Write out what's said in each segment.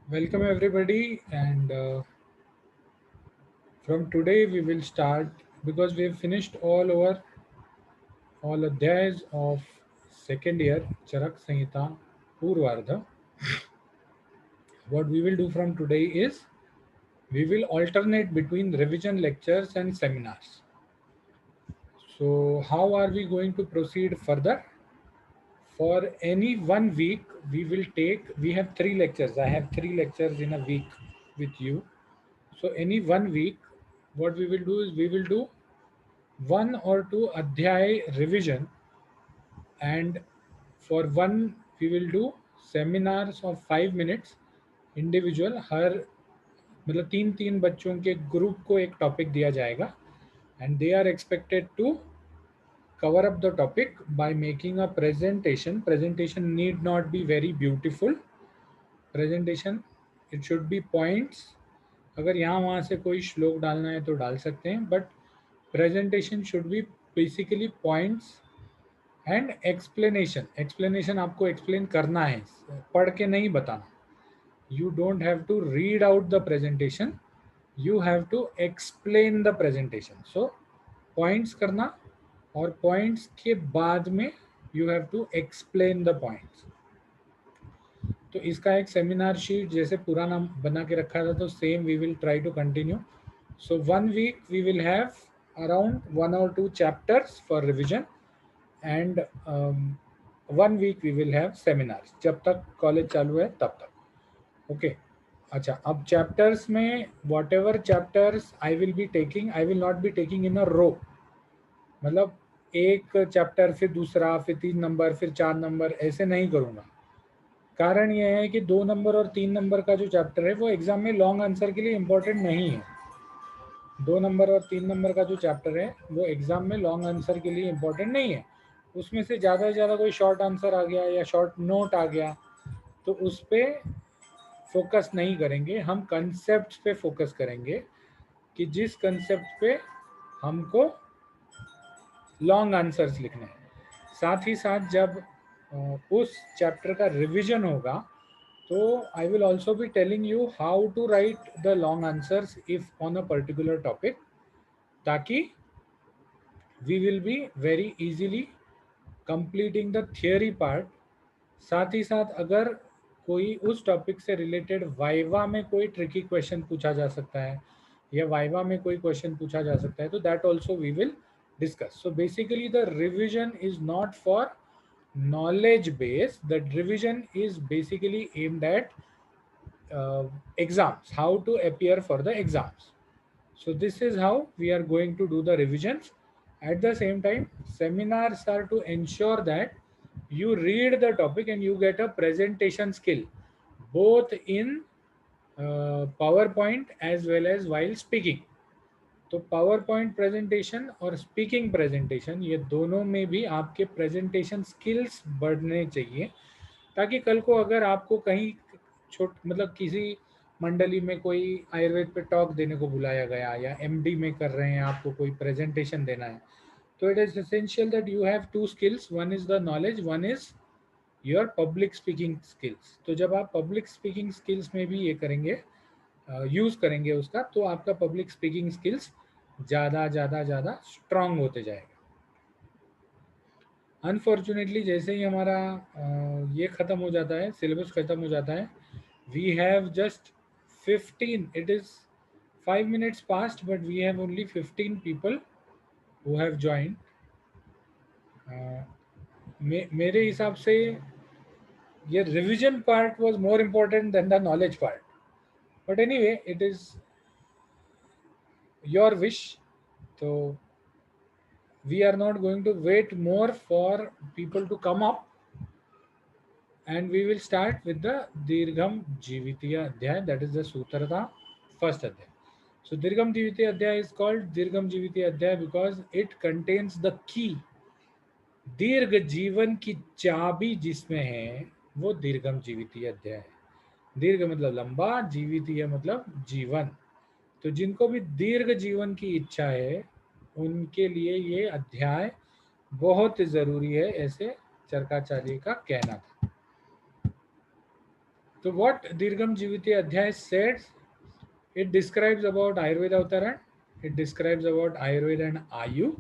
Welcome everybody, and from today we will start because we have finished all adhyayas of second year Charak Samhita Purvardha. What we will do from today is we will alternate between revision lectures and seminars. So how are we going to proceed further? For any 1 week, we have 3 lectures. I have 3 lectures in a week with you. So any 1 week, what we will do is we will do one or two adhyay revision, and for one we will do seminars of 5 minutes individual हर मतलब 3 3 बच्चों के group को एक topic दिया जाएगा and they are expected to cover up the topic by making a presentation need not be very beautiful presentation, it should be points. अगर यहाँ वहाँ से कोई श्लोक डालना है तो डाल सकते हैं, but presentation should be basically points and explanation आपको एक्सप्लेन करना है, पढ़ के नहीं बताना. You don't have to read out the presentation, you have to explain the presentation. So points करना और पॉइंट्स के बाद में you have to explain the points. तो इसका एक सेमिनार शीट जैसे पुराना बना के रखा था, तो same we will try to continue. So 1 week we will have around 1 or 2 chapters for revision and 1 week we will have seminars जब तक कॉलेज चालू है तब तक. ओके अच्छा, अब चैप्टर्स में whatever chapters I will be taking, I will not be taking in a row. मतलब एक चैप्टर फिर दूसरा फिर 3 नंबर फिर 4 नंबर ऐसे नहीं करूँगा. कारण यह है कि 2 नंबर और 3 नंबर का जो चैप्टर है वो एग्जाम में लॉन्ग आंसर के लिए इम्पोर्टेंट नहीं है. 2 नंबर और 3 नंबर का जो चैप्टर है वो एग्जाम में लॉन्ग आंसर के लिए इम्पोर्टेंट नहीं है. उसमें से ज़्यादा से ज़्यादा कोई शॉर्ट आंसर आ गया या शॉर्ट नोट आ गया तो उस पर फोकस नहीं करेंगे, हम कंसेप्ट पे फोकस करेंगे कि जिस कंसेप्ट पे हमको लॉन्ग आंसर्स लिखने हैं. साथ ही साथ जब उस चैप्टर का रिवीजन होगा तो I will also be telling you how to write the long answers if on a particular topic, ताकि we will be very easily completing the theory part. साथ ही साथ अगर कोई उस टॉपिक से रिलेटेड वाइवा में कोई ट्रिकी क्वेश्चन पूछा जा सकता है या वाइवा में कोई क्वेश्चन पूछा जा सकता है तो that also we will discuss. So basically the revision is not for knowledge base, that revision is basically aimed at exams, how to appear for the exams. So this is how we are going to do the revisions. At the same time, seminars are to ensure that you read the topic and you get a presentation skill both in PowerPoint as well as while speaking. तो power point presentation और speaking presentation ये दोनों में भी आपके presentation skills बढ़ने चाहिए, ताकि कल को अगर आपको कहीं छोट मतलब किसी मंडली में कोई आयुर्वेद पे टॉक देने को बुलाया गया या एमडी में कर रहे हैं आपको कोई प्रेजेंटेशन देना है, तो it is essential that you have 2 skills, one is the knowledge, one is your public speaking skills. तो जब आप पब्लिक स्पीकिंग स्किल्स में भी ये करेंगे, यूज़ करेंगे उसका, तो आपका पब्लिक स्पीकिंग स्किल्स ज़्यादा ज़्यादा ज़्यादा स्ट्रांग होते जाएगा. अनफॉर्चुनेटली जैसे ही हमारा ये ख़त्म हो जाता है, सिलेबस ख़त्म हो जाता है, we have just 15, it is 5 minutes past but we have only 15 people who have joined. मेरे हिसाब से ये revision part was more important then the knowledge part, but anyway it is your wish. तो we are not going to wait more for people to come up, and we will start with the Dirgham Jivitiya Adhyay, that is the Sutrata first Adhyay. So Dirgham Jivitiya Adhyay is called Dirgham Jivitiya Adhyay because it contains the key. दीर्घ जीवन की चाबी जिसमें है वो दीर्घम जीवितीय अध्याय है. दीर्घ मतलब लंबा, जीवितीय मतलब जीवन. तो जिनको भी दीर्घ जीवन की इच्छा है उनके लिए ये अध्याय बहुत ज़रूरी है, ऐसे चरकाचार्य का कहना था. तो what Dirgham Jiviti Adhyay says, it describes about Ayurveda Avtaran, it describes about Ayurveda and Ayu,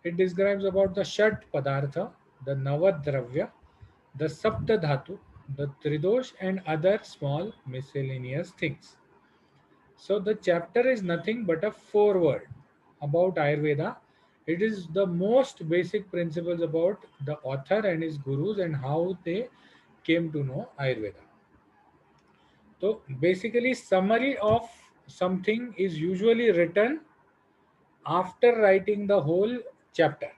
it describes about the Shat Padartha, the Navadravya, the Sapta Dhatu, the Tridosh and other small miscellaneous things. So the chapter is nothing but a foreword about Ayurveda. It is the most basic principles about the author and his gurus and how they came to know Ayurveda. So basically, summary of something is usually written after writing the whole chapter.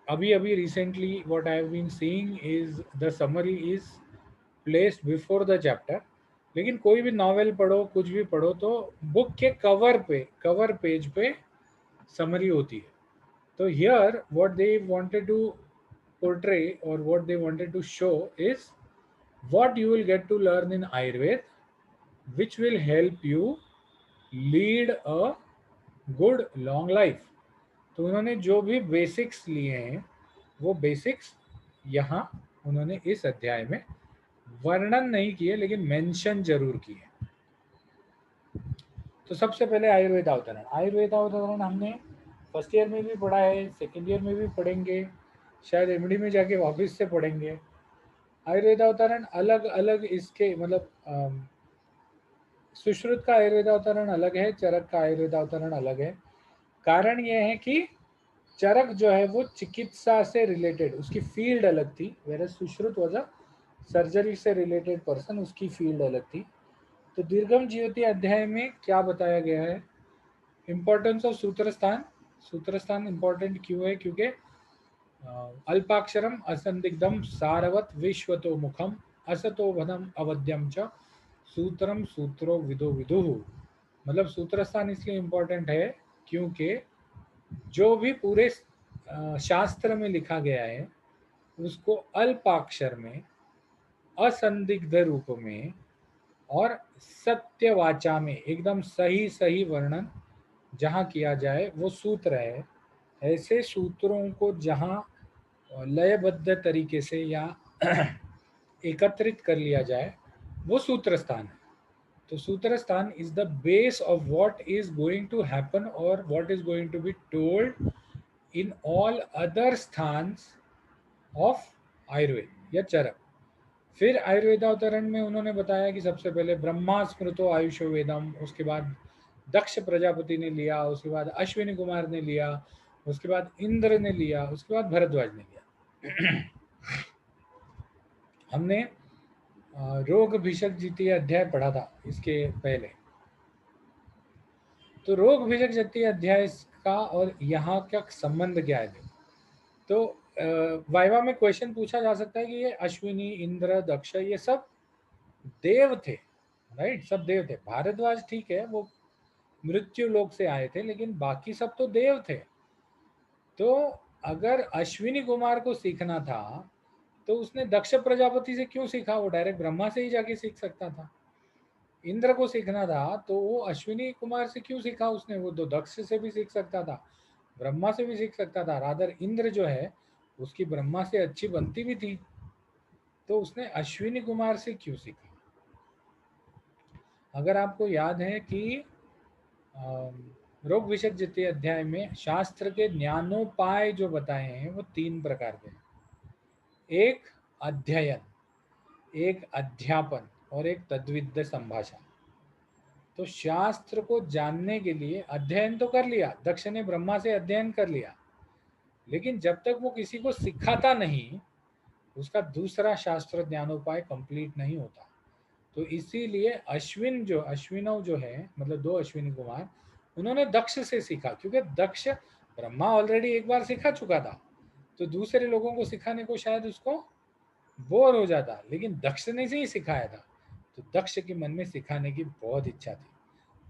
अभी recently what I have been seeing is the summary is placed before the chapter. लेकिन कोई भी novel पढ़ो, कुछ भी पढ़ो, तो book के कवर पेज पे समरी होती है. तो here what they wanted to portray or what they wanted to show is what you will get to learn in Ayurveda, which will help you lead a good long life. तो उन्होंने जो भी basics लिए हैं वो basics यहाँ उन्होंने इस अध्याय में वर्णन नहीं किए लेकिन मेंशन जरूर किए. तो सबसे पहले आयुर्वेद अवतरण हमने फर्स्ट ईयर में भी पढ़ा है, सेकेंड ईयर में भी पढ़ेंगे, शायद एमडी में जाके वापस से पढ़ेंगे. आयुर्वेद अवतरण अलग अलग इसके मतलब सुश्रुत का आयुर्वेद अवतरण अलग है, चरक का आयुर्वेद अवतरण अलग है. कारण यह है कि चरक जो है वो चिकित्सा से रिलेटेड, उसकी फील्ड अलग थी, where Sushruta was a surgery से रिलेटेड पर्सन, उसकी फील्ड अलग थी. तो दीर्घम ज्योति अध्याय में क्या बताया गया है? Importance of Sutrasthana. Sutrasthana important क्यों है? क्योंकि अल्पाक्षरम असंदिग्धम सारवत विश्वतो मुखम असतो भनम अवध्यम च सूत्रम सूत्रो विदो विदुः. मतलब सूत्रस्थान इसलिए इंपॉर्टेंट है क्योंकि जो भी पूरे शास्त्र में लिखा गया है उसको अल्पाक्षर में, असंदिग्ध रूप में और सत्यवाचा में एकदम सही सही वर्णन जहाँ किया जाए वो सूत्र है. ऐसे सूत्रों को जहाँ लयबद्ध तरीके से या एकत्रित कर लिया जाए वो सूत्रस्थान है. तो Sutrasthana is the base of what is going to happen और what is going to be told in all other स्थान्स ऑफ आयुर्वेद या चरक. फिर आयुर्वेदावतरण में उन्होंने बताया कि सबसे पहले ब्रह्मा स्मृतो आयुषो वेदम, उसके बाद दक्ष प्रजापति ने लिया, उसके बाद अश्विनी कुमार ने लिया, उसके बाद इंद्र ने लिया, उसके बाद भरद्वाज ने लिया. हमने रोग भिषक जितीय अध्याय पढ़ा था इसके पहले. तो रोग भिषक जितीय अध्याय का और यहाँ का संबंध क्या है? तो वाइवा में क्वेश्चन पूछा जा सकता है कि ये अश्विनी, इंद्र, दक्ष ये सब देव थे, राइट? सब देव थे. भारद्वाज ठीक है वो मृत्यु लोक से आए थे, लेकिन बाकी सब तो देव थे. तो अगर अश्विनी कुमार को सीखना था तो उसने दक्ष प्रजापति से क्यों सीखा? वो डायरेक्ट ब्रह्मा से ही जाके सीख सकता था. इंद्र को सीखना था तो वो अश्विनी कुमार से क्यों सीखा उसने? वो तो दक्ष से भी सीख सकता था, ब्रह्मा से भी सीख सकता था. रादर इंद्र जो है उसकी ब्रह्मा से अच्छी बनती भी थी, तो उसने अश्विनी कुमार से क्यों सीखा? अगर आपको याद है कि रोग विषक जितीय अध्याय में शास्त्र के ज्ञानोपाय जो बताए हैं वो 3 प्रकार के हैं. एक अध्ययन, एक अध्यापन और एक तद्विद्य संभाषण. तो शास्त्र को जानने के लिए अध्ययन तो कर लिया, दक्ष ने ब्रह्मा से अध्ययन कर लिया, लेकिन जब तक वो किसी को सिखाता नहीं उसका दूसरा शास्त्र ज्ञानोपाय कंप्लीट नहीं होता. तो इसीलिए अश्विनव जो है मतलब 2 अश्विनी कुमार, उन्होंने दक्ष से सीखा, क्योंकि दक्ष ब्रह्मा ऑलरेडी एक बार सिखा चुका था, तो दूसरे लोगों को सिखाने को शायद उसको बोर हो जाता, लेकिन दक्ष ने से ही सिखाया था, तो दक्ष के मन में सिखाने की बहुत इच्छा थी,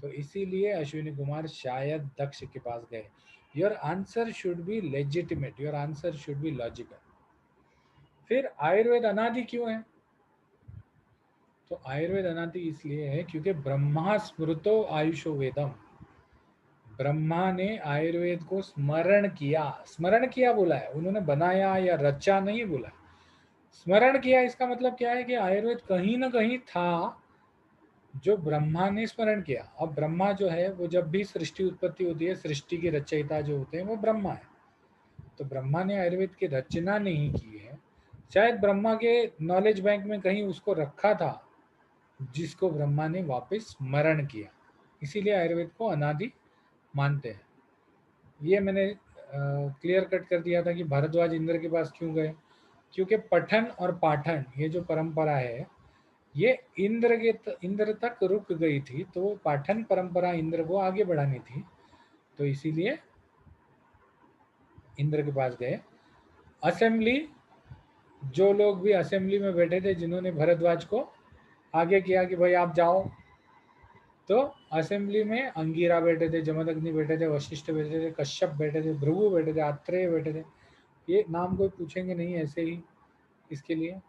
तो इसीलिए अश्विनी कुमार शायद दक्ष के पास गए. Your answer should be legitimate, your answer should be logical. फिर आयुर्वेद अनादि क्यों है? तो आयुर्वेद अनादि इसलिए है क्योंकि ब्रह्मा स्मृतो आयुषो वेदम, ब्रह्मा ने आयुर्वेद को स्मरण किया बोला है, उन्होंने बनाया या रचा नहीं बोला. स्मरण किया इसका मतलब क्या है कि आयुर्वेद कहीं ना कहीं था जो ब्रह्मा ने स्मरण किया। अब ब्रह्मा जो है वो जब भी सृष्टि उत्पत्ति होती है, सृष्टि के रचयिता जो होते हैं वो ब्रह्मा है। तो ब्रह्मा ने आयुर्वेद की रचना नहीं की है, शायद ब्रह्मा के नॉलेज बैंक में कहीं उसको रखा था, जिसको ब्रह्मा ने वापस स्मरण किया। इसीलिए आयुर्वेद को अनादि मानते हैं। ये मैंने क्लियर कट कर दिया था कि भारद्वाज इंद्र के पास क्यों गए, क्योंकि पठन और पाठन ये जो परंपरा है ये इंद्र तक रुक गई थी, तो वो पाठन परंपरा इंद्र को आगे बढ़ानी थी, तो इसीलिए इंद्र के पास गए। असेंबली, जो लोग भी असेंबली में बैठे थे जिन्होंने भरद्वाज को आगे किया कि भाई आप जाओ, तो असेंबली में अंगीरा बैठे थे, जमदग्नि बैठे थे, वशिष्ठ बैठे थे, कश्यप बैठे थे, भृगु बैठे थे, आत्रेय बैठे थे। ये नाम कोई पूछेंगे नहीं ऐसे ही इसके लिए।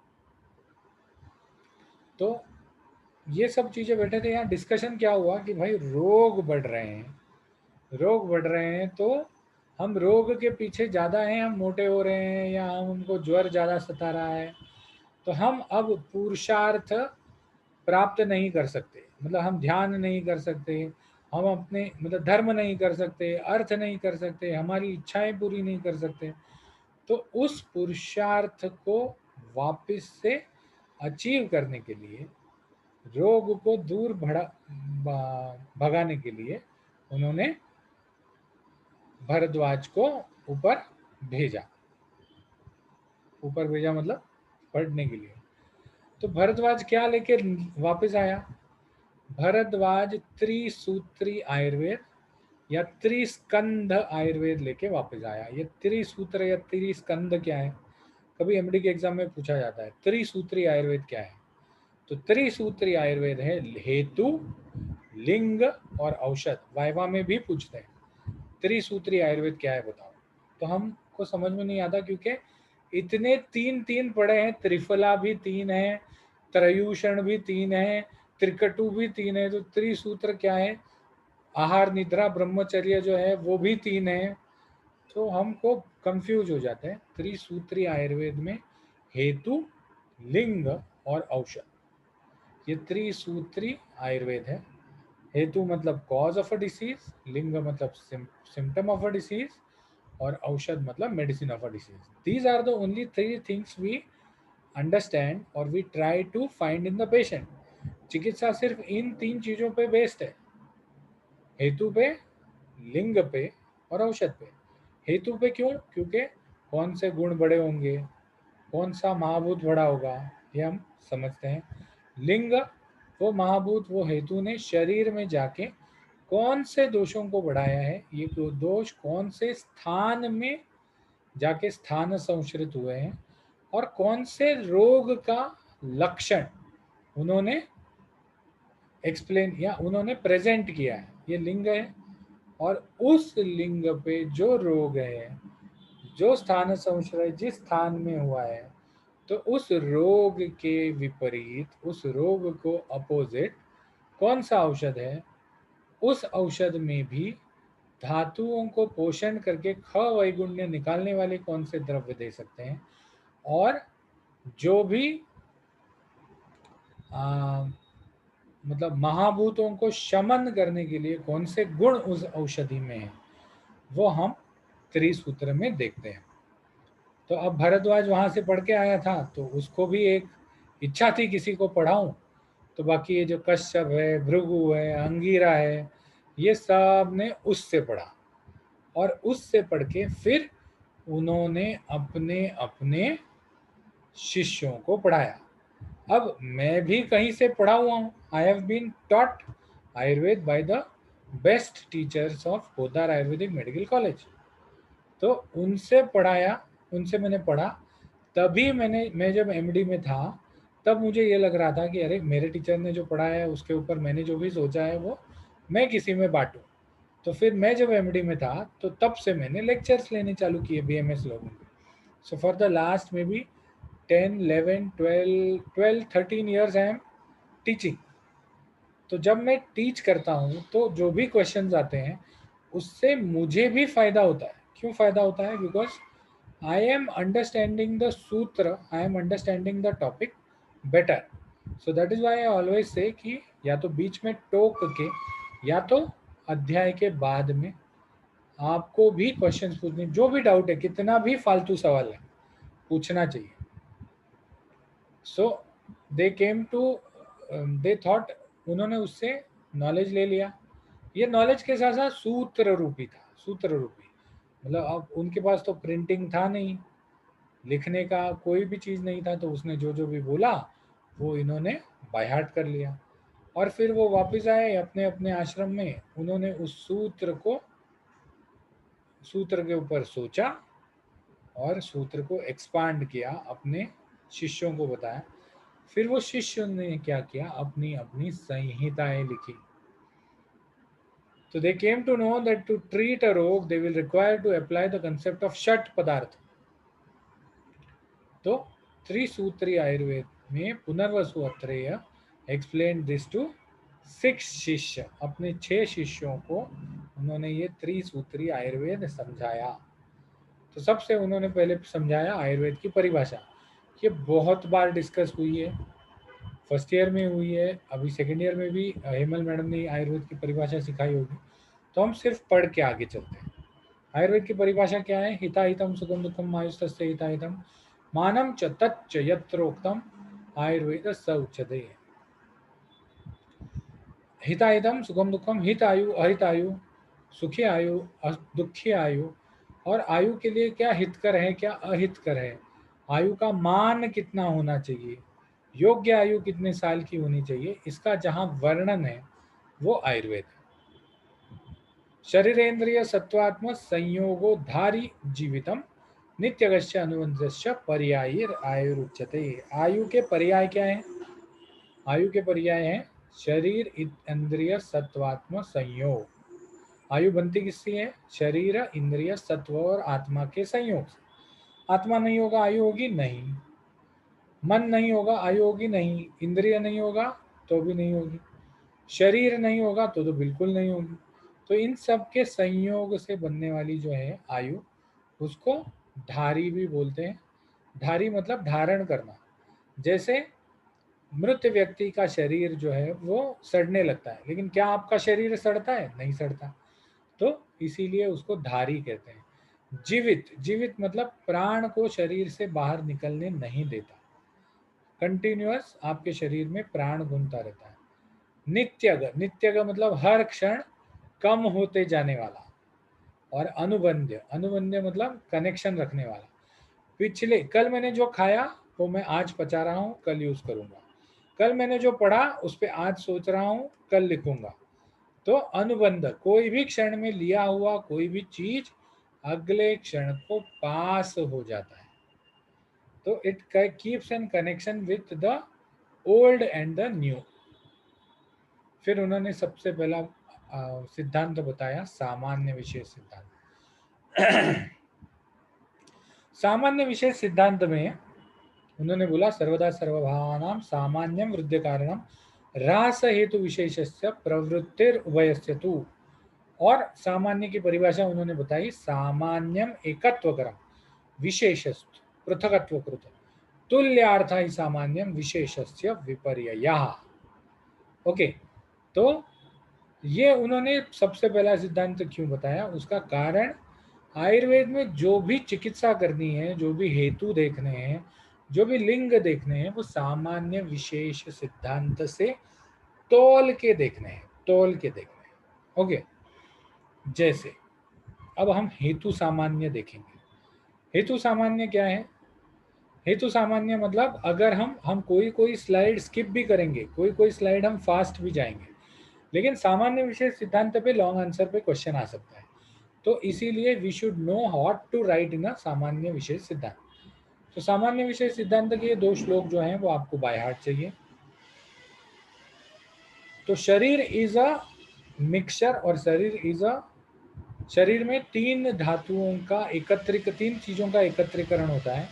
तो ये सब चीजें बैठे थे। यहाँ डिस्कशन क्या हुआ कि भाई रोग बढ़ रहे हैं, रोग बढ़ रहे हैं, तो हम रोग के पीछे ज़्यादा हैं, हम मोटे हो रहे हैं या हमको ज्वर ज़्यादा सता रहा है, तो हम अब पुरुषार्थ प्राप्त नहीं कर सकते, मतलब हम ध्यान नहीं कर सकते, हम अपने मतलब धर्म नहीं कर सकते, अर्थ नहीं कर सकते, हमारी इच्छाएं पूरी नहीं कर सकते। तो उस पुरुषार्थ को वापस से अचीव करने के लिए, रोग को दूर भगाने के लिए उन्होंने भरद्वाज को ऊपर भेजा। ऊपर भेजा मतलब पढ़ने के लिए। तो भरद्वाज क्या लेके वापस आया? भरद्वाज त्रिसूत्री आयुर्वेद या त्रिस्कंध आयुर्वेद लेके वापस आया। ये त्रिसूत्र या त्रिस्कंध क्या है, कभी एमडी के एग्जाम में पूछा जाता है। त्रिसूत्री आयुर्वेद क्या है? तो त्रिसूत्री आयुर्वेद है हेतु, लिंग और औषध। वाइवा में भी पूछते हैं त्रिसूत्री आयुर्वेद क्या है बताओ, तो हमको समझ में नहीं आता, क्योंकि इतने तीन तीन पड़े हैं, त्रिफला भी तीन है, त्रयूषण भी तीन है, त्रिकटु भी तीन है, तो त्रिसूत्र क्या है? आहार निद्रा ब्रह्मचर्य जो है वो भी तीन है, तो हमको कंफ्यूज हो जाते हैं। त्रिसूत्री आयुर्वेद में हेतु, लिंग और औषध, ये त्रिसूत्री आयुर्वेद है। हेतु मतलब कॉज ऑफ अ डिसीज, लिंग मतलब सिम्टम ऑफ अ डिसीज, और औषध मतलब medicine of a disease. These are the only three things we understand और we try to find in the patient. चिकित्सा सिर्फ इन तीन चीजों पे बेस्ड है, हेतु पे, लिंग पे और औषध पे। हेतु पे क्यों? क्योंकि कौन से गुण बड़े होंगे, कौन सा महाभूत बड़ा होगा, ये हम समझते हैं। लिंग, वो महाभूत, वो हेतु ने शरीर में जाके कौन से दोषों को बढ़ाया है, ये दोष कौन से स्थान में जाके स्थान संश्रित हुए हैं, और कौन से रोग का लक्षण उन्होंने एक्सप्लेन या उन्होंने प्रेजेंट किया है, ये लिंग है। और उस लिंग पे जो रोग है, जो स्थान संश्रय जिस स्थान में हुआ है, तो उस रोग के विपरीत, उस रोग को अपोजिट कौन सा औषध है, उस औषध में भी धातुओं को पोषण करके ख वैगुण्य निकालने वाले कौन से द्रव्य दे सकते हैं, और जो भी आ, मतलब महाभूतों को शमन करने के लिए कौन से गुण उस औषधि में है, वो हम त्रिसूत्र में देखते हैं। तो अब भरद्वाज वहां से पढ़ के आया था, तो उसको भी एक इच्छा थी किसी को पढ़ाऊं, तो बाकी ये जो कश्यप है, भृगु है, अंगीरा है, ये सब ने उससे पढ़ा, और उससे पढ़ के फिर उन्होंने अपने अपने शिष्यों को पढ़ाया। अब मैं भी कहीं से पढ़ा हुआ हूँ, I have been taught Ayurveda by the best teachers of Podar Ayurvedic Medical College. तो उनसे पढ़ाया, उनसे मैंने पढ़ा, तभी मैं जब एमडी में था, तब मुझे ये लग रहा था कि अरे मेरे टीचर ने जो पढ़ाया है उसके ऊपर मैंने जो भी सोचा है वो मैं किसी में बांटूं। तो फिर मैं जब एमडी में था तो तब से मैंने लेक्चर्स लेने चालू किए बीएमएस लोगों के। So for the last may be 10 11 12 13 years I am teaching. तो जब मैं टीच करता हूँ तो जो भी क्वेश्चंस आते हैं उससे मुझे भी फ़ायदा होता है। क्यों फ़ायदा होता है? Because I am understanding the sutra, I am understanding the topic better. So that is why I always say कि या तो बीच में टोक के या तो अध्याय के बाद में आपको भी क्वेश्चंस पूछने, जो भी डाउट है, कितना भी फालतू सवाल है, पूछना चाहिए. सो दे केम टू, दे थॉट, उन्होंने उससे नॉलेज ले लिया. ये नॉलेज के साथ साथ सूत्र रूपी था, सूत्र रूपी. मतलब अब उनके पास तो प्रिंटिंग था नहीं, लिखने का कोई भी चीज़ नहीं था, तो उसने जो जो भी बोला वो इन्होंने बाय हार्ट कर लिया. और फिर वो वापस आए अपने अपने आश्रम में, उन्होंने उस सूत्र को, सूत्र के ऊपर सोचा और सूत्र को एक्सपांड किया, अपने शिष्यों को बताया. फिर वो शिष्य ने क्या किया, अपनी अपनी संहिताएं लिखी. तो they came to know that to treat a रोग they will require to apply the concept of षट पदार्थ. तो त्रिसूत्री आयुर्वेद में Punarvasu Atreya explain this to 6 शिष्य. अपने 6 शिष्यों को उन्होंने ये त्रिसूत्री आयुर्वेद समझाया. तो सबसे उन्होंने पहले समझाया आयुर्वेद की परिभाषा. ये बहुत बार डिस्कस हुई है, फर्स्ट ईयर में हुई है, अभी सेकेंड ईयर में भी हेमल मैडम ने आयुर्वेद की परिभाषा सिखाई होगी. तो हम सिर्फ पढ़ के आगे चलते हैं. आयुर्वेद की परिभाषा क्या है? हिताहितम सुखम दुखम आयुस्तस्य हिताहितम मानम च तच्च यत्रोक्तम आयुर्वेद स उच्यते. हिताहितम सुखम दुखम, हित आयु अहित आयु, सुखी आयु दुखी आयु, और आयु के लिए क्या हितकर है क्या अहितकर है, आयु का मान कितना होना चाहिए, योग्य आयु कितने साल की होनी चाहिए, इसका जहाँ वर्णन है वो आयुर्वेद है. शरीरेन्द्रिय सत्वात्म संयोगो धारी जीवितम नित्यगस्य अनुबंधस्य पर्यायीर आयुरुच्यते. आयु के पर्याय क्या है? आयु के पर्याय हैं शरीर इंद्रिय सत्वात्म संयोग. आयु बनती किससे है? शरीर इंद्रिय सत्व और आत्मा के संयोग से. आत्मा नहीं होगा आयु होगी नहीं, मन नहीं होगा आयु होगी नहीं, इंद्रिय नहीं होगा तो भी नहीं होगी, शरीर नहीं होगा तो बिल्कुल नहीं होगी. तो इन सब के संयोग से बनने वाली जो है आयु, उसको धारी भी बोलते हैं. धारी मतलब धारण करना. जैसे मृत व्यक्ति का शरीर जो है वो सड़ने लगता है, लेकिन क्या आपका शरीर सड़ता है? नहीं सड़ता. तो इसीलिए उसको धारी कहते हैं. जीवित, जीवित मतलब प्राण को शरीर से बाहर निकलने नहीं देता, कंटिन्यूअस आपके शरीर में प्राण घूमता रहता है. नित्यग, नित्यग मतलब हर क्षण कम होते जाने वाला. और अनुबंध्य, अनुबंध्य मतलब कनेक्शन रखने वाला. पिछले, कल मैंने जो खाया वो मैं आज पचा रहा हूँ, कल यूज करूंगा. कल मैंने जो पढ़ा उस पर आज सोच रहा हूँ, कल लिखूंगा. तो अनुबंध, कोई भी क्षण में लिया हुआ कोई भी चीज अगले क्षण को पास हो जाता है. तो it keeps an connection with the old and the new. फिर उन्होंने सबसे पहला सिद्धांत बताया सामान्य विशेष सिद्धांत. सामान्य विशेष सिद्धांत में उन्होंने बोला सर्वदा सर्वभावानां सामान्यम वृद्धि कारणम ह्रास हेतु विशेषस्य प्रवृत्तिर उभयस्य तु. और सामान्य की परिभाषा उन्होंने बताई सामान्यम एकत्वकरम विशेषस्तु पृथकत्वकृत तुल्यार्थ ही सामान्यम विशेषस्य विपर्ययः. ओके, तो ये उन्होंने सबसे पहला सिद्धांत क्यों बताया, उसका कारण आयुर्वेद में जो भी चिकित्सा करनी है, जो भी हेतु देखने हैं, जो भी लिंग देखने हैं, वो सामान्य विशेष सिद्धांत से तोल के देखने हैं, तोल के देखने हैं. ओके, जैसे अब हम हेतु सामान्य देखेंगे. हेतु सामान्य क्या है? हेतु सामान्य मतलब अगर हम कोई कोई स्लाइड स्किप भी करेंगे, कोई कोई स्लाइड हम फास्ट भी जाएंगे, लेकिन सामान्य विशेष सिद्धांत पे लॉन्ग आंसर पे क्वेश्चन आ सकता है. तो इसीलिए we should know how to write in a सामान्य विशेष सिद्धांत. तो सामान्य विशेष सिद्धांत के 2 श्लोक जो हैं वो आपको बाय हार्ट चाहिए. तो शरीर इज अ मिक्सचर, और शरीर में 3 धातुओं का एकत्रित, 3 चीजों का एकत्रीकरण होता है,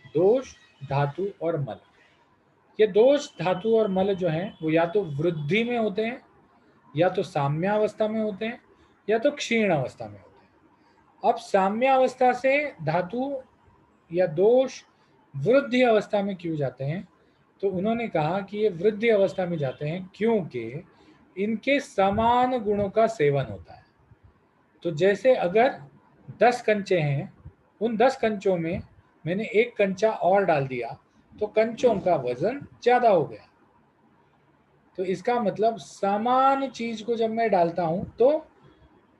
दोष, धातु और मल. ये दोष, धातु और मल जो हैं वो या तो वृद्धि में होते हैं, या तो साम्यावस्था में होते हैं, या तो क्षीण अवस्था में होते हैं. अब साम्यावस्था से धातु या दोष वृद्धि अवस्था में क्यों जाते हैं? तो उन्होंने कहा कि ये वृद्धि अवस्था में जाते हैं क्योंकि इनके समान गुणों का सेवन होता है। तो जैसे अगर 10 कंचे हैं, उन 10 कंचों में मैंने एक कंचा और डाल दिया तो कंचों का वजन ज्यादा हो गया। तो इसका मतलब समान चीज को जब मैं डालता हूं तो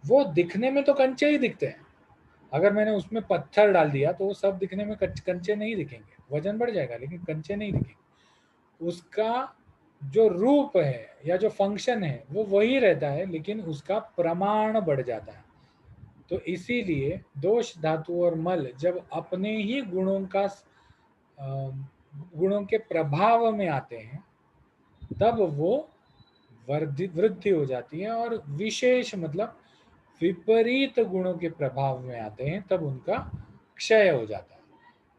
वो दिखने में तो कंचे ही दिखते हैं। अगर मैंने उसमें पत्थर डाल दिया तो वो सब दिखने में कंचे नहीं दिखेंगे, वजन बढ़ जाएगा लेकिन कंचे नहीं दिखेंगे। उसका जो रूप है या जो फंक्शन है वो वही रहता है, लेकिन उसका प्रमाण बढ़ जाता है। तो इसीलिए दोष धातु और मल जब अपने ही गुणों के प्रभाव में आते हैं तब वो वृद्धि हो जाती है, और विशेष मतलब विपरीत गुणों के प्रभाव में आते हैं तब उनका क्षय हो जाता है।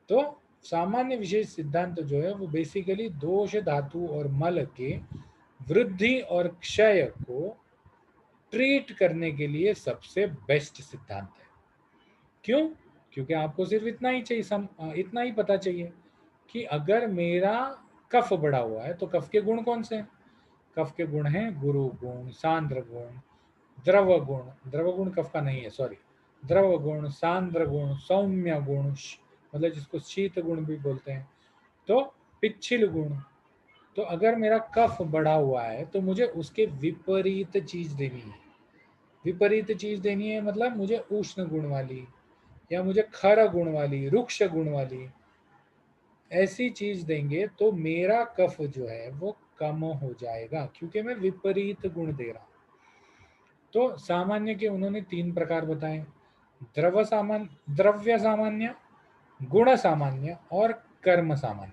तो सामान्य विशेष सिद्धांत जो है वो बेसिकली दोष धातु और मल के वृद्धि और क्षय को ट्रीट करने के लिए सबसे बेस्ट सिद्धांत है। क्यों? क्योंकि आपको सिर्फ इतना ही चाहिए, इतना ही पता चाहिए कि अगर मेरा कफ बढ़ा हुआ है तो कफ के गुण कौन से हैं? कफ के गुण हैं गुरु गुण, सांद्र गुण, द्रव गुण कफ का नहीं है, सॉरी। द्रव गुण, सांद्र गुण, सौम्य गुण, मतलब जिसको शीत गुण भी बोलते हैं, तो पिच्छिल गुण। तो अगर मेरा कफ बढ़ा हुआ है तो मुझे उसके विपरीत चीज देनी है। विपरीत चीज देनी है मतलब मुझे उष्ण गुण वाली, या मुझे खर गुण वाली, रुक्ष गुण वाली, ऐसी चीज देंगे तो मेरा कफ जो है वो कम हो जाएगा, क्योंकि मैं विपरीत गुण दे रहा हूं। तो सामान्य के उन्होंने 3 प्रकार बताए: द्रव्य सामान्य, गुण सामान्य और कर्म सामान्य।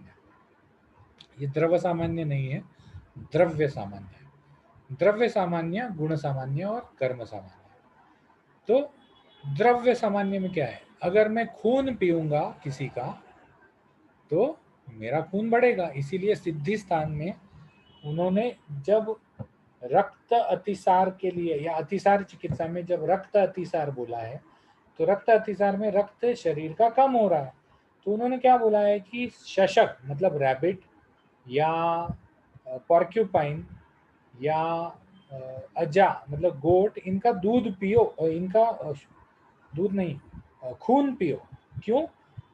ये द्रव्य सामान्य नहीं है, द्रव्य सामान्य है। द्रव्य सामान्य, गुण सामान्य और कर्म सामान्य। तो द्रव्य सामान्य में क्या है? अगर मैं खून पीऊंगा किसी का तो मेरा खून बढ़ेगा। इसीलिए सिद्धि स्थान में उन्होंने जब रक्त अतिसार के लिए या अतिसार चिकित्सा में जब रक्त अतिसार बोला है, तो रक्त अतिसार में रक्त शरीर का कम हो रहा है, तो उन्होंने क्या बोला है कि शशक मतलब रैबिट या पॉर्क्यूपाइन या अजा मतलब गोट, इनका दूध पियो, इनका दूध नहीं, खून पियो। क्यों?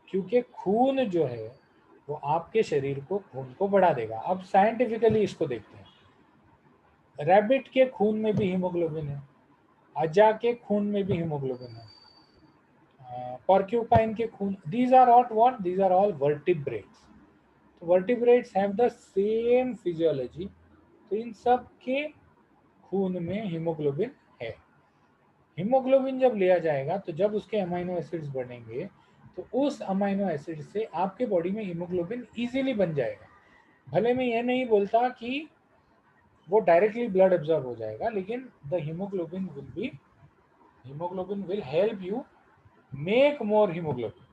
क्योंकि खून जो है वो आपके शरीर को, खून को बढ़ा देगा। अब साइंटिफिकली इसको देखते हैं। रैबिट के खून में भी हीमोग्लोबिन है, अजा के खून में भी हीमोग्लोबिन है, porcupine के खून, these are all what? These are all vertebrates. तो vertebrates have the same physiology. तो इन सब के खून में हीमोग्लोबिन है। हीमोग्लोबिन जब लिया जाएगा तो जब उसके अमाइनो एसिड्स बनेंगे तो उस अमाइनो एसिड से आपके बॉडी में हीमोग्लोबिन इजीली बन जाएगा। भले मैं ये नहीं बोलता कि वो डायरेक्टली ब्लड एब्जॉर्ब हो जाएगा, लेकिन the haemoglobin will help you make more haemoglobin,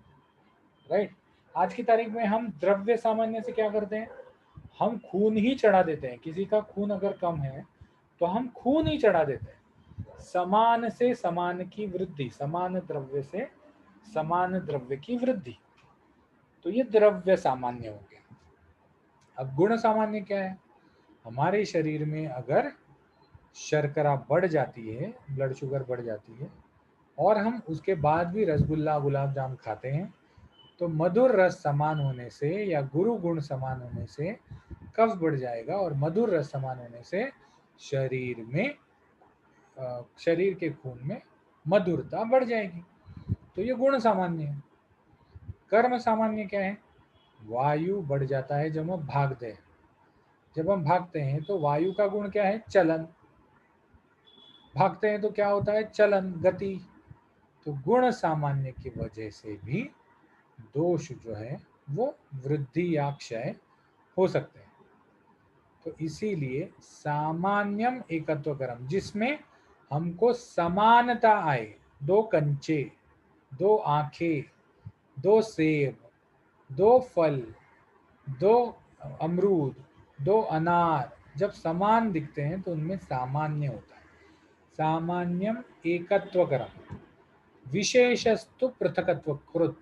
right. आज की तारीख में हम द्रव्य सामान्य से क्या करते हैं? हम खून ही चढ़ा देते हैं। किसी का खून अगर कम है तो हम खून ही चढ़ा देते हैं। समान से समान की वृद्धि, समान द्रव्य से समान द्रव्य की वृद्धि, तो ये द्रव्य सामान्य हो गया। अब गुण सामान्य क्या है? हमारे शरीर में अगर शर्करा बढ़ जाती है, ब्लड शुगर बढ़ जाती है, और हम उसके बाद भी रसगुल्ला गुलाब जाम खाते हैं, तो मधुर रस समान होने से या गुरु गुण समान होने से कफ बढ़ जाएगा, और मधुर रस समान होने से शरीर के खून में मधुरता बढ़ जाएगी। तो ये गुण सामान्य है। कर्म सामान्य क्या है? वायु बढ़ जाता है जब हम भागते हैं। जब हम भागते हैं तो वायु का गुण क्या है? चलन। भागते हैं तो क्या होता है? चलन, गति। तो गुण सामान्य की वजह से भी दोष जो है वो वृद्धि या क्षय हो सकते हैं। तो इसीलिए सामान्यम एकत्वकरम, जिसमें हमको समानता आए। 2 कंचे, 2 आंखें, 2 सेब, 2 फल, 2 अमरूद, 2 अनार जब समान दिखते हैं तो उनमें सामान्य होता है। सामान्यम एकत्वकरम, विशेषस्तु पृथकत्व कृत।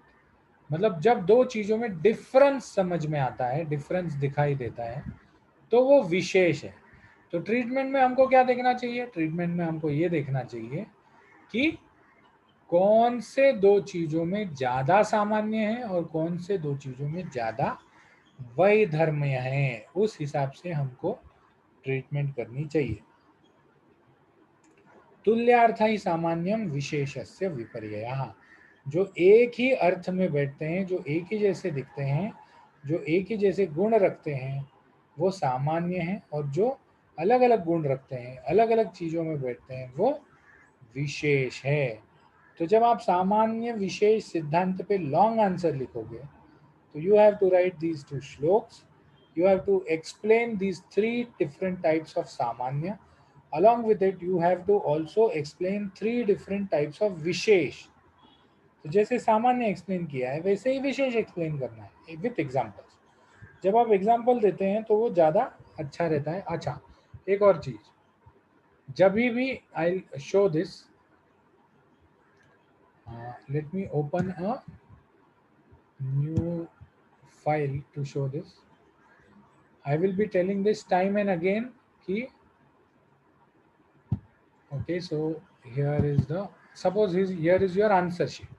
मतलब जब दो चीजों में डिफरेंस समझ में आता है, डिफरेंस दिखाई देता है, तो वो विशेष है। तो ट्रीटमेंट में हमको क्या देखना चाहिए? ट्रीटमेंट में हमको ये देखना चाहिए कि कौन से दो चीजों में ज्यादा सामान्य है और कौन से दो चीजों में ज्यादा वैधर्म्य है, उस हिसाब से हमको ट्रीटमेंट करनी चाहिए। तुल्यार्थाई सामान्यम विशेषस्य विपर्ययः, जो एक ही अर्थ में बैठते हैं, जो एक ही जैसे दिखते हैं, जो एक ही जैसे गुण रखते हैं, वो सामान्य हैं, और जो अलग अलग गुण रखते हैं, अलग अलग चीजों में बैठते हैं, वो विशेष है। तो जब आप सामान्य विशेष सिद्धांत पे लॉन्ग आंसर लिखोगे, तो you have to write these two shloks. You have to explain these three different types of samanya. Along with it, you have to also explain three different types of विशेष. तो जैसे सामान्य explain किया है, वैसे ही विशेष explain करना है with examples. जब आप एग्जाम्पल देते हैं तो वो ज़्यादा अच्छा रहता है। अच्छा, एक और चीज़, जब भी I show this, let me open a new file to show this. I will be telling this time and again कि okay, so here is the, suppose here is your answer sheet.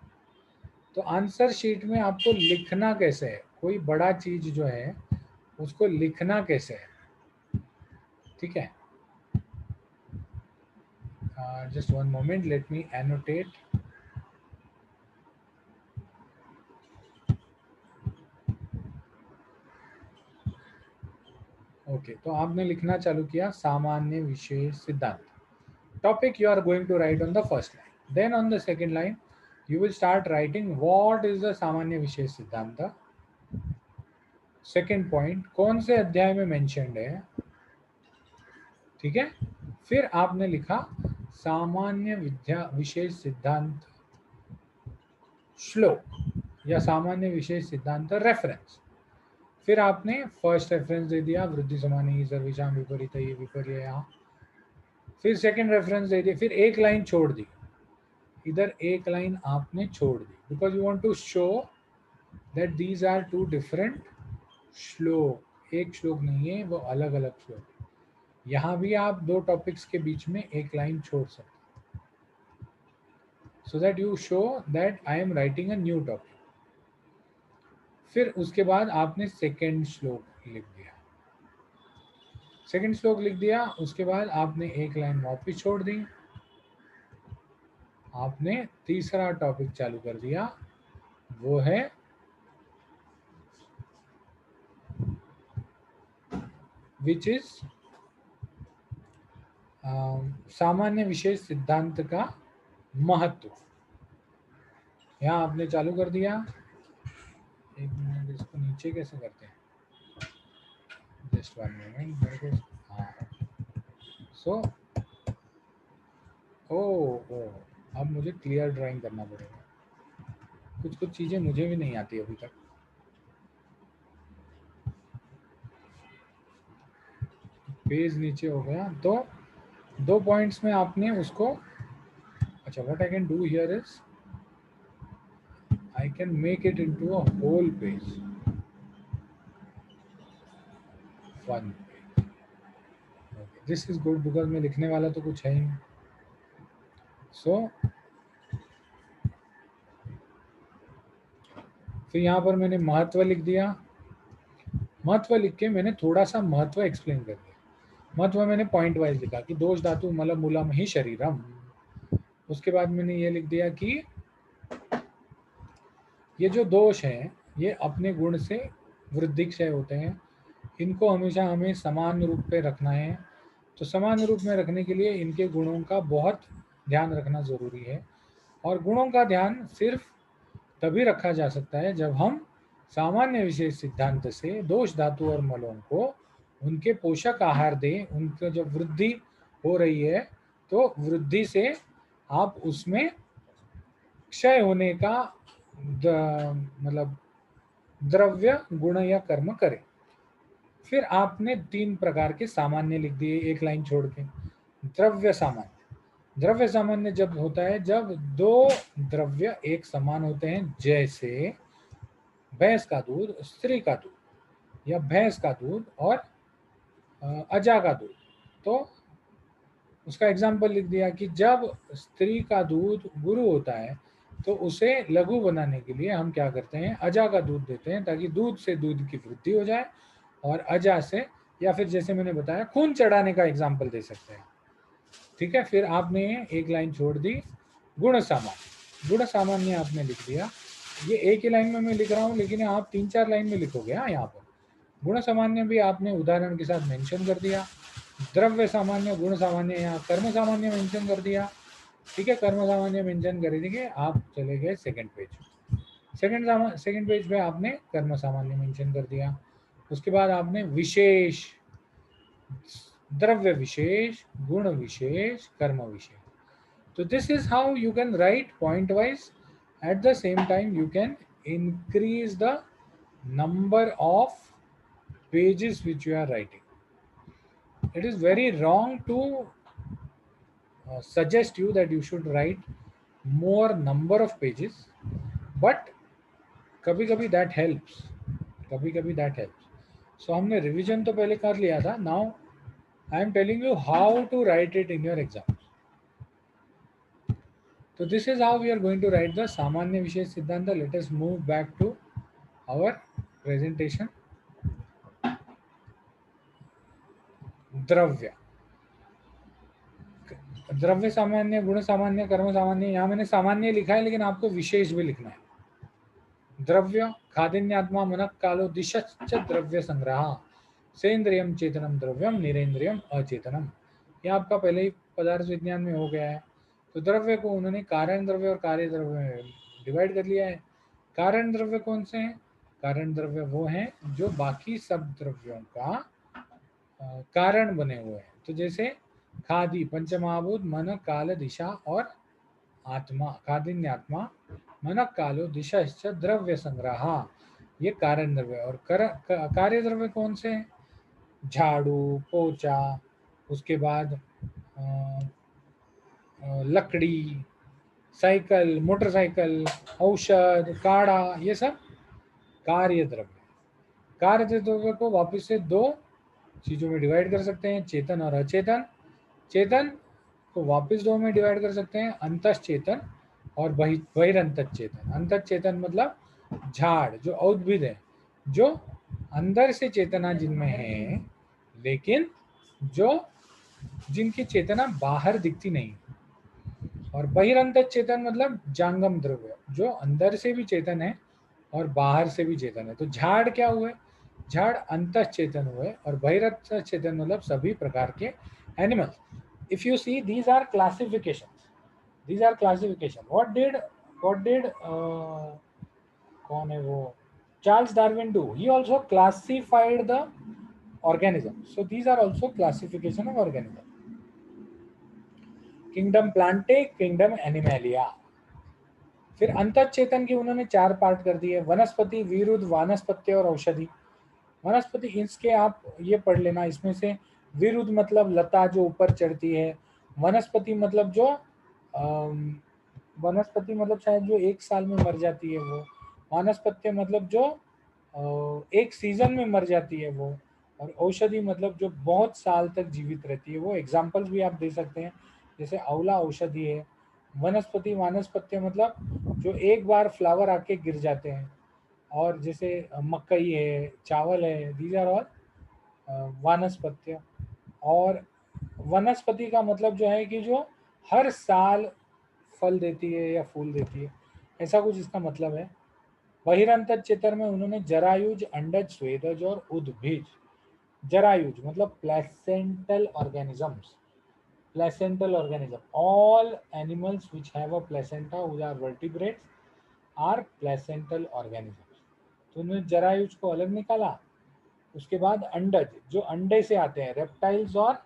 तो answer sheet में आपको लिखना कैसे है, कोई बड़ा चीज जो है उसको लिखना कैसे है, ठीक है? Just one moment, let me annotate. Okay, तो आपने लिखना चालू किया सामान्य विशेष सिद्धांत। Topic you are going to write on the first line. Then on the second line, you will start writing what is the सामान्य विशेष सिद्धांत। सेकेंड पॉइंट कौन से अध्याय में मेंशन्ड है, ठीक है? फिर आपने लिखा सामान्य विद्या विशेष सिद्धांत श्लोक या सामान्य विशेष सिद्धांत रेफरेंस। फिर आपने फर्स्ट रेफरेंस दे दिया वृद्धि समानी सर्वेषां विपरीतये विपर्ययः। फिर सेकंड रेफरेंस दे दिया, फिर एक लाइन छोड़ दी, इधर एक लाइन आपने छोड़ दी, because you want to show that these are two different श्लोक। एक श्लोक नहीं है, वो अलग अलग श्लोक है। यहाँ भी आप दो टॉपिक्स के बीच में एक लाइन छोड़ सकते, so that you show that I am writing a new topic. फिर उसके बाद आपने सेकेंड श्लोक लिख दिया, सेकेंड श्लोक लिख दिया, उसके बाद आपने एक लाइन वापिस छोड़ दी, आपने तीसरा टॉपिक चालू कर दिया, वो है विच इज सामान्य विशेष सिद्धांत का महत्व। यहाँ आपने चालू कर दिया। एक मिनट, इसको नीचे कैसे करते हैं, जस्ट वन मिनट मेरे को। हाँ, सो ओ अब मुझे क्लियर ड्राइंग करना पड़ेगा, कुछ चीज़ें मुझे भी नहीं आती अभी तक। पेज नीचे हो गया, तो दो पॉइंट्स में आपने उसको, अच्छा, what I can do here is I can make it into a whole page. One page. Okay. This is good because मैं लिखने वाला तो कुछ है ही नहीं. So फिर यहाँ पर मैंने महत्व लिख दिया, महत्व लिख के मैंने थोड़ा सा महत्व एक्सप्लेन कर दिया। महत्व मैंने पॉइंट वाइज लिखा कि दोष धातु मलम मूलम ही शरीरम। उसके बाद मैंने ये लिख दिया कि ये जो दोष हैं ये अपने गुण से वृद्धि क्षय होते हैं, इनको हमेशा हमें समान रूप पे रखना है। तो समान रूप में रखने के लिए इनके गुणों का बहुत ध्यान रखना ज़रूरी है, और गुणों का ध्यान सिर्फ तभी रखा जा सकता है जब हम सामान्य विशेष सिद्धांत से दोष धातु और मलों को उनके पोषक आहार दें। उनका जब वृद्धि हो रही है तो वृद्धि से आप उसमें क्षय होने का मतलब द्रव्य गुण या कर्म करें। फिर आपने तीन प्रकार के सामान्य लिख दिए एक लाइन छोड़ के। द्रव्य सामान्य, द्रव्य सामान्य जब होता है जब दो द्रव्य एक समान होते हैं, जैसे भैंस का दूध, स्त्री का दूध, या भैंस का दूध और अजा का दूध। तो उसका एग्जाम्पल लिख दिया कि जब स्त्री का दूध गुरु होता है तो उसे लघु बनाने के लिए हम क्या करते हैं, अजा का दूध देते हैं, ताकि दूध से दूध की वृद्धि हो जाए, और अजा से, या फिर जैसे मैंने बताया खून चढ़ाने का एग्जाम्पल दे सकते हैं। ठीक है, फिर आपने एक लाइन छोड़ दी, गुण सामान्य। गुण सामान्य आपने लिख दिया, ये एक ही लाइन में मैं लिख रहा हूँ, लेकिन आप 3-4 लाइन में लिखोगे। हाँ, यहाँ पर गुण सामान्य भी आपने उदाहरण के साथ मेंशन कर दिया। द्रव्य सामान्य, गुण सामान्य, यहाँ कर्म सामान्य मेंशन कर दिया। ठीक है, कर्म सामान्य मेंशन कर दीजिए। आप चले गए सेकंड पेज। सेकंड पेज पे आपने कर्म सामान्य मेंशन कर दिया। उसके बाद आपने विशेष, द्रव्य विशेष, गुण विशेष, कर्म विशेष। So this is how you can write point wise. At the same time, you can increase the number of pages which you are writing. It is very wrong to suggest you that you should write more number of pages, but कभी कभी that helps, कभी कभी that helps. So हमने revision तो पहले कर लिया था. Now I am telling you how to write it in your exam. So this is how we are going to write the Samanya Vishesh Siddhanta. Let us move back to our presentation. द्रव्य, द्रव्य सामान्य, गुण सामान्य, कर्म सामान्य। यहाँ मैंने सामान्य लिखा है, लेकिन आपको विशेष भी लिखना है। द्रव्य खादिन्यात्मा मनः कालो दिशश्च द्रव्य संग्रह सेन्द्रियम चेतनम द्रव्यम निरेन्द्रियम अचेतनम। यह आपका पहले ही पदार्थ विज्ञान में हो गया है। तो द्रव्य को उन्होंने कारण द्रव्य और कार्य द्रव्य में डिवाइड कर लिया है। कारण द्रव्य कौन से हैं? कारण द्रव्य वो हैं जो बाकी सब द्रव्यों का कारण बने हुए हैं। तो जैसे खादी, पंचमहाभूत, मन, काल, दिशा और आत्मा। खादिन्यात्मा मन कालो दिशा द्रव्य संग्रह, ये कारण द्रव्य। और कार्य द्रव्य कौन से हैं? झाड़ू, पोछा, उसके बाद लकड़ी, साइकिल, मोटरसाइकिल, औषध, काढ़ा, ये सब कार्य द्रव्य। कार्य द्रव्य को वापस से दो चीजों में डिवाइड कर सकते हैं, चेतन और अचेतन। चेतन को वापस दो में डिवाइड कर सकते हैं, अंतश्चेतन और बहिरंतच चेतन। अंतः चेतन मतलब झाड़, जो औद्भिद है, जो अंदर से चेतना जिनमें है, लेकिन जो जिनकी चेतना बाहर दिखती नहीं। और बहिरंतच चेतन मतलब जांगम द्रव्य, जो अंदर से भी चेतन है और बाहर से भी चेतन है। तो झाड़ क्या हुए? झाड़ अंतः चेतन हुए। और बहिरंत चेतन मतलब सभी प्रकार के animals. If you see, these are classification, these are classification. What did कौन है वो, Charles Darwin do? He also classified the organism. So these are also classification of organism. Kingdom Plantae, kingdom animalia. फिर अंतः चेतन की उन्होंने 4 part कर दिए, वनस्पति, विरुद्ध, वानस्पत्य और औषधि। वनस्पति, इसके आप ये पढ़ लेना, इसमें से विरुद्ध मतलब लता जो ऊपर चढ़ती है, वनस्पति मतलब जो वनस्पति मतलब शायद जो 1 साल में मर जाती है वो, वानस्पत्य मतलब जो एक सीजन में मर जाती है वो, और औषधि मतलब जो बहुत साल तक जीवित रहती है वो। एग्जाम्पल्स भी आप दे सकते हैं, जैसे आंवला औषधि है। वनस्पति, वानस्पत्य मतलब जो एक बार फ्लावर आके गिर जाते हैं, और जैसे मकई है, चावल है, दीज आर ऑल वानस्पत्य। और वनस्पति का मतलब जो है कि जो हर साल फल देती है या फूल देती है, ऐसा कुछ इसका मतलब है। बहिरंतच चेतन में उन्होंने जरायुज, अंडज, स्वेदज और उद्भिज। जरायुज मतलब placental organisms, placental organism, all animals which have a placenta, which are vertebrates, are placental organisms. तो उन्होंने जरायुज को अलग निकाला। उसके बाद अंडज, जो अंडे से आते हैं, रेप्टाइल्स और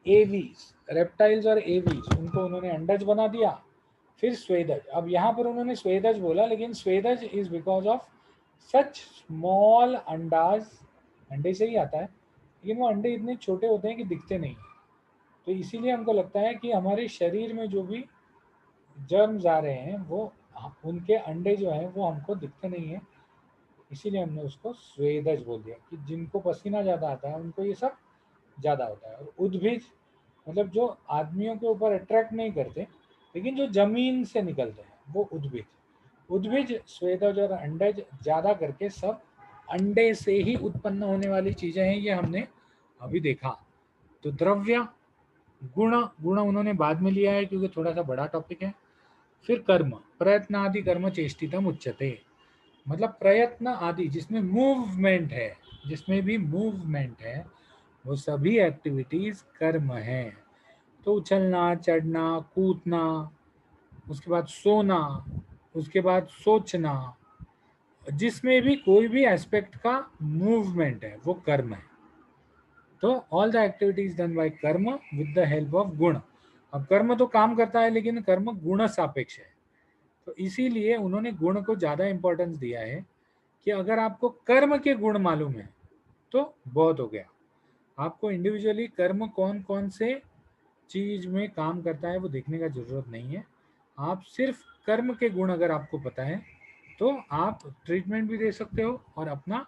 एवीज, रेप्टाइल्स और एवीज, उनको उन्होंने अंडज बना दिया। फिर स्वेदज, अब यहाँ पर उन्होंने स्वेदज बोला, लेकिन स्वेदज is because of such small अंडाज, अंडे से ही आता है, लेकिन वो अंडे इतने छोटे होते हैं कि दिखते नहीं। तो इसीलिए हमको लगता है कि हमारे शरीर में जो भी जर्म्स आ रहे हैं वो, उनके अंडे जो हैं वो हमको दिखते नहीं है, इसीलिए हमने उसको स्वेदज बोल दिया कि जिनको पसीना ज़्यादा आता है उनको ये सब ज़्यादा होता है। और उद्भिज मतलब जो आदमियों के ऊपर अट्रैक्ट नहीं करते लेकिन जो जमीन से निकलते हैं वो उद्भिज। उद्भिज स्वेदज और अंडज ज़्यादा करके सब अंडे से ही उत्पन्न होने वाली चीज़ें हैं, ये हमने अभी देखा। तो द्रव्य, गुण, गुण उन्होंने बाद में लिया है क्योंकि थोड़ा सा बड़ा टॉपिक है। फिर कर्म, प्रयत्न आदि कर्म चेष्टितम उच्यते, मतलब प्रयत्न आदि जिसमें मूवमेंट है, जिसमें भी मूवमेंट है वो सभी एक्टिविटीज कर्म है। तो उछलना, चढ़ना, कूदना, उसके बाद सोना, उसके बाद सोचना, जिसमें भी कोई भी एस्पेक्ट का मूवमेंट है वो कर्म है। तो all the activities done by कर्म विद द हेल्प ऑफ गुण। अब कर्म तो काम करता है लेकिन कर्म गुण सापेक्ष है, तो इसीलिए उन्होंने गुण को ज्यादा इंपॉर्टेंस दिया है कि अगर आपको कर्म के गुण मालूम है तो बहुत हो गया। आपको इंडिविजुअली कर्म कौन कौन से चीज में काम करता है वो देखने का जरूरत नहीं है। आप सिर्फ कर्म के गुण अगर आपको पता है तो आप ट्रीटमेंट भी दे सकते हो और अपना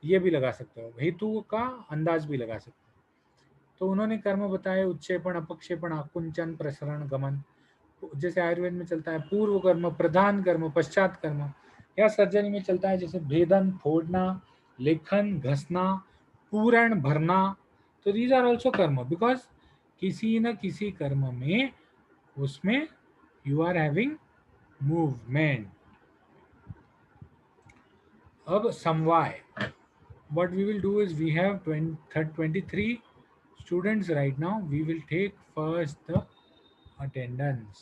ये भी लगा सकते हो, हेतु का अंदाज भी लगा सकते हो। तो उन्होंने कर्म बताए, उत्क्षेपण, अपक्षेपण, आकुंचन, प्रसरण, गमन। जैसे आयुर्वेद में चलता है पूर्व कर्म, प्रधान कर्म, पश्चात कर्म, या सर्जरी में चलता है जैसे भेदन, फोड़ना, लेखन, घसना, पूरण, भरना। तो दीज आर ऑल्सो कर्म बिकॉज किसी न किसी कर्म में उसमें यू आर हैविंग मूवमेंट। अब समवाय, what we will do is we have 23 students right now. We will take first the attendance.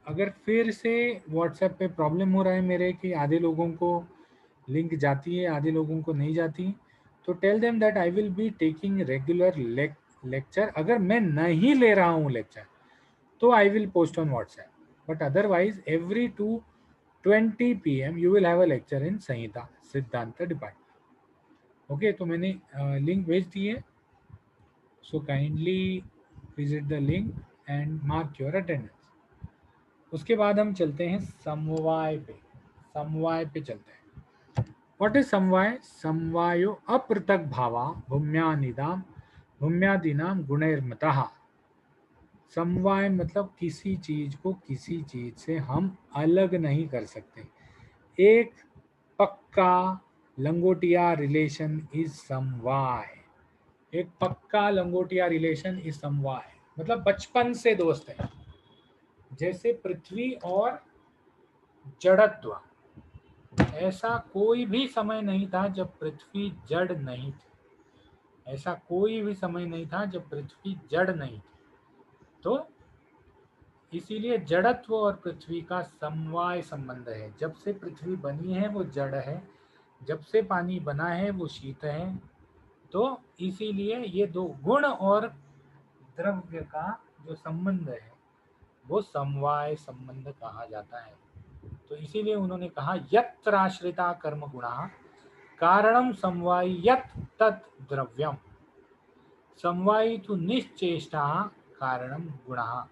अगर फिर से व्हाट्सएप पे प्रॉब्लम हो रहा है मेरे कि आधे लोगों को लिंक जाती है आधे लोगों को नहीं जाती, तो tell them that I will be taking regular lecture. अगर मैं नहीं ले रहा हूँ लेक्चर तो I will post on WhatsApp, but otherwise every 2:20 PM you will have a lecture in Samhita Siddhanta department. Okay, तो मैंने लिंक भेज दी है, so kindly visit the link and mark your attendance. उसके बाद हम चलते हैं समवाय पे। समवाय पे चलते हैं। व्हाट इज समवाय? समवायो अपृथक भावा भूम्यादीनाम गुणैर्मतः। समवाय मतलब किसी चीज को किसी चीज से हम अलग नहीं कर सकते। एक पक्का लंगोटिया रिलेशन इज समवाय। एक पक्का लंगोटिया रिलेशन इज समवाय, मतलब बचपन से दोस्त है। जैसे पृथ्वी और जड़त्व, ऐसा कोई भी समय नहीं था जब पृथ्वी जड़ नहीं थी। ऐसा कोई भी समय नहीं था जब पृथ्वी जड़ नहीं थी। तो इसीलिए जड़त्व और पृथ्वी का समवाय संबंध है। जब से पृथ्वी बनी है वो जड़ है, जब से पानी बना है वो शीत है। तो इसीलिए ये दो गुण और द्रव्य का जो संबंध है वो समवाय संबंध कहा जाता है। तो इसीलिए उन्होंने कहा यत्र आश्रिता कर्म गुणा कारणम समवायियत तत् द्रव्यम। समवायी तो निश्चेष्टा कारणम गुणा,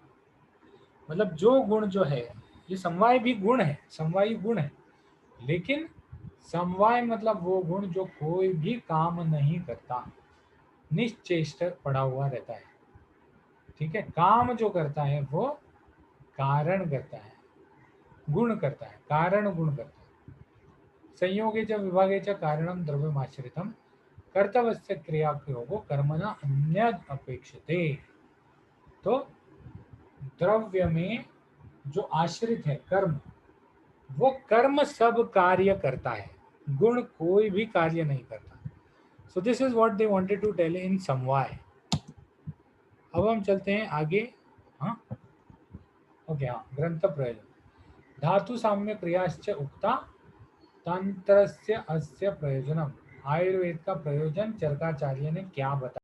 मतलब जो गुण जो है, ये समवाय भी गुण है, समवायी गुण है, लेकिन समवाय मतलब वो गुण जो कोई भी काम नहीं करता, निश्चेष्ट पड़ा हुआ रहता है। ठीक है, काम जो करता है वो कारण करता है, गुण करता है, कारण गुण करता है। संयोगे च विभागे च कारणम द्रव्यमाश्रितम कर्तव्यस्य क्रियायोगो कर्मणा अन्यद अपेक्षते। तो द्रव्य में जो आश्रित है कर्म, वो कर्म सब कार्य करता है, गुण कोई भी कार्य नहीं करता। So this is what they wanted to tell in समवाय। अब हम चलते हैं आगे। हाँ, ओके, हाँ, ग्रंथ प्रयोजन धातु साम्य क्रियाश्च उक्ता तंत्रस्य अस्य प्रयोजनम। आयुर्वेद का प्रयोजन चरकाचार्य ने क्या बताया?